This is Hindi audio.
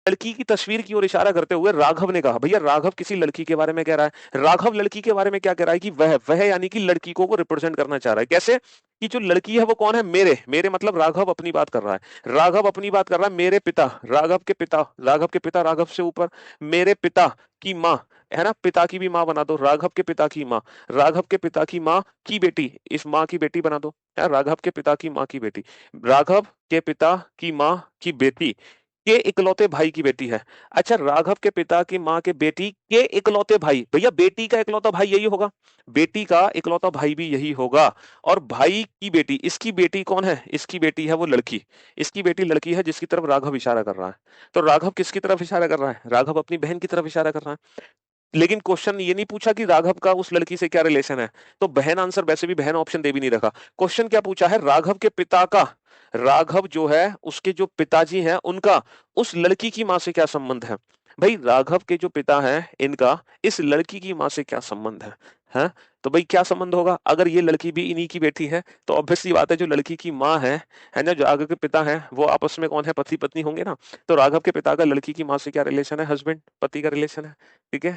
लड़की की तस्वीर की ओर इशारा करते हुए राघव ने कहा। भैया राघव किसी लड़की के बारे में कह रहा है, राघव लड़की के बारे में क्या कह रहा है कि वह यानी कि लड़की को रिप्रेजेंट करना चाह रहा है। कैसे कि जो लड़की है वो कौन है, मेरे मेरे मतलब राघव अपनी बात कर रहा है, राघव अपनी बात कर रहा है, मेरे पिता, राघव के पिता, राघव के पिता, राघव से ऊपर मेरे पिता की माँ, है ना, पिता की भी माँ बना दो, राघव के पिता की माँ, राघव के पिता की माँ की बेटी, इस माँ की बेटी बना दो, है राघव के पिता की माँ की बेटी, राघव के पिता की माँ की बेटी के इकलौते भाई की बेटी है। अच्छा, राघव के पिता की माँ के बेटी के इकलौते भाई, भैया बेटी का इकलौता भाई यही होगा, बेटी का इकलौता भाई भी यही होगा। और भाई की बेटी, इसकी बेटी कौन है, इसकी बेटी है वो लड़की, इसकी बेटी लड़की है जिसकी तरफ राघव इशारा कर रहा है। तो राघव किसकी तरफ इशारा कर रहा है, राघव अपनी बहन की तरफ इशारा कर रहा है। लेकिन क्वेश्चन ये नहीं पूछा कि राघव का उस लड़की से क्या रिलेशन है, तो बहन आंसर, वैसे भी बहन ऑप्शन दे भी नहीं रखा। क्वेश्चन क्या पूछा है, राघव के पिता का, राघव जो है उसके जो पिताजी हैं उनका उस लड़की की माँ से क्या संबंध है। भाई राघव के जो पिता हैं इनका इस लड़की की माँ से क्या संबंध है? तो भाई क्या संबंध होगा, अगर ये लड़की भी इन्हीं की बेटी है तो ऑब्वियसली बात है जो लड़की की माँ है ना, जो राघव के पिता है वो आपस में कौन है, पति पत्नी होंगे ना। तो राघव के पिता का लड़की की माँ से क्या रिलेशन है, हस्बैंड पति का रिलेशन है। ठीक है।